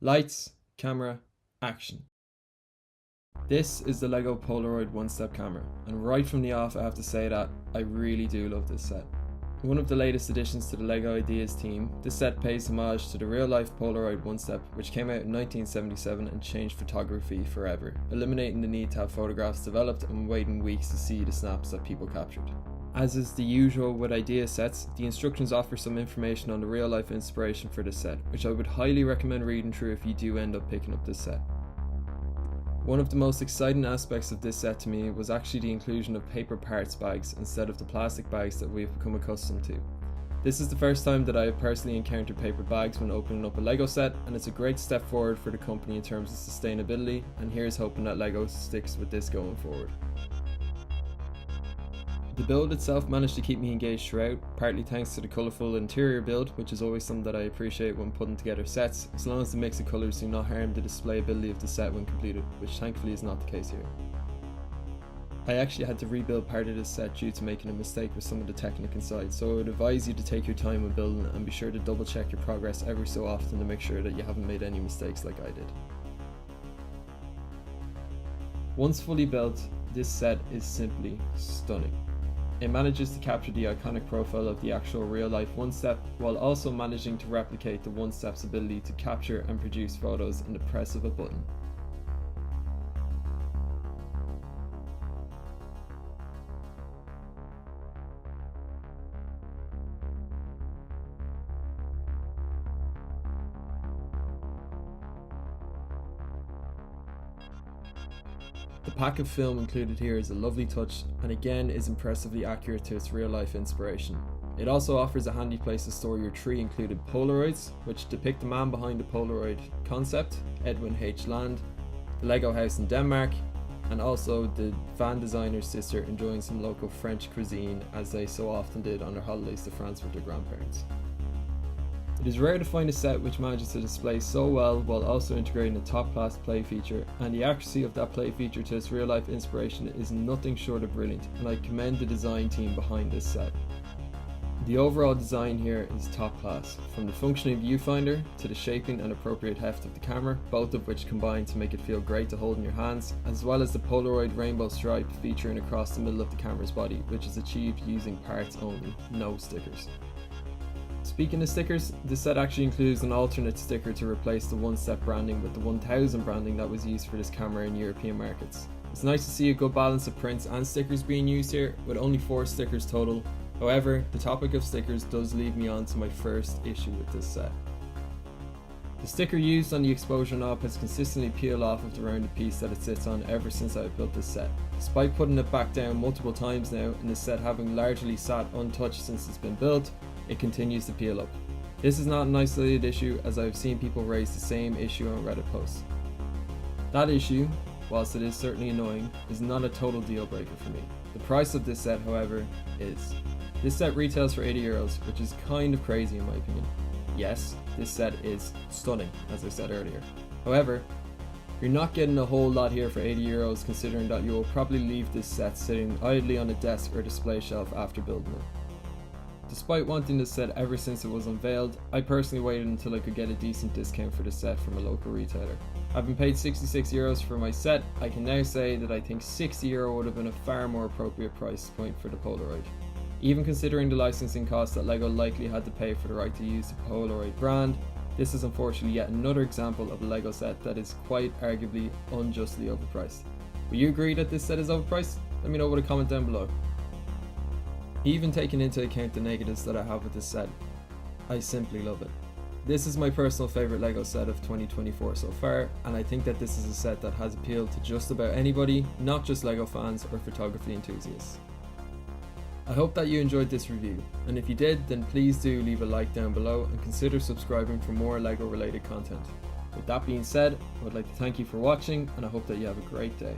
Lights, camera, action. This is the LEGO Polaroid Onestep camera, and right from the off I have to say that I really do love this set. One of the latest additions to the LEGO Ideas team, this set pays homage to the real-life Polaroid Onestep, which came out in 1977 and changed photography forever, eliminating the need to have photographs developed and waiting weeks to see the snaps that people captured. As is the usual with idea sets, the instructions offer some information on the real-life inspiration for this set, which I would highly recommend reading through if you do end up picking up this set. One of the most exciting aspects of this set to me was actually the inclusion of paper parts bags instead of the plastic bags that we've become accustomed to. This is the first time that I have personally encountered paper bags when opening up a LEGO set, and it's a great step forward for the company in terms of sustainability, and here's hoping that LEGO sticks with this going forward. The build itself managed to keep me engaged throughout, partly thanks to the colourful interior build, which is always something that I appreciate when putting together sets, as long as the mix of colours do not harm the displayability of the set when completed, which thankfully is not the case here. I actually had to rebuild part of this set due to making a mistake with some of the technique inside, so I would advise you to take your time when building and be sure to double check your progress every so often to make sure that you haven't made any mistakes like I did. Once fully built, this set is simply stunning. It manages to capture the iconic profile of the actual real-life Onestep, while also managing to replicate the Onestep's ability to capture and produce photos in the press of a button. The pack of film included here is a lovely touch, and again is impressively accurate to its real life inspiration. It also offers a handy place to store your 3 included Polaroids, which depict the man behind the Polaroid concept, Edwin H. Land, the LEGO house in Denmark, and also the van designer's sister enjoying some local French cuisine as they so often did on their holidays to France with their grandparents. It is rare to find a set which manages to display so well while also integrating a top-class play feature, and the accuracy of that play feature to its real-life inspiration is nothing short of brilliant, and I commend the design team behind this set. The overall design here is top class, from the functioning viewfinder to the shaping and appropriate heft of the camera, both of which combine to make it feel great to hold in your hands, as well as the Polaroid rainbow stripe featuring across the middle of the camera's body, which is achieved using parts only, no stickers. Speaking of stickers, this set actually includes an alternate sticker to replace the Onestep branding with the 1000 branding that was used for this camera in European markets. It's nice to see a good balance of prints and stickers being used here, with only 4 stickers total. However, the topic of stickers does lead me on to my first issue with this set. The sticker used on the exposure knob has consistently peeled off of the rounded piece that it sits on ever since I built this set. Despite putting it back down multiple times now, and the set having largely sat untouched since it's been built, it continues to peel up. This is not an isolated issue, as I have seen people raise the same issue on Reddit posts. That issue, whilst it is certainly annoying, is not a total deal breaker for me. The price of this set, however, is. This set retails for €80, which is kind of crazy in my opinion. Yes, this set is stunning, as I said earlier. However, you're not getting a whole lot here for €80, considering that you will probably leave this set sitting idly on a desk or display shelf after building it. Despite wanting this set ever since it was unveiled, I personally waited until I could get a decent discount for this set from a local retailer. Having paid €66 for my set, I can now say that I think €60 would have been a far more appropriate price point for the Polaroid. Even considering the licensing costs that LEGO likely had to pay for the right to use the Polaroid brand, this is unfortunately yet another example of a LEGO set that is quite arguably unjustly overpriced. Will you agree that this set is overpriced? Let me know with a comment down below. Even taking into account the negatives that I have with this set, I simply love it. This is my personal favourite LEGO set of 2024 so far, and I think that this is a set that has appealed to just about anybody, not just LEGO fans or photography enthusiasts. I hope that you enjoyed this review, and if you did, then please do leave a like down below and consider subscribing for more LEGO related content. With that being said, I would like to thank you for watching, and I hope that you have a great day.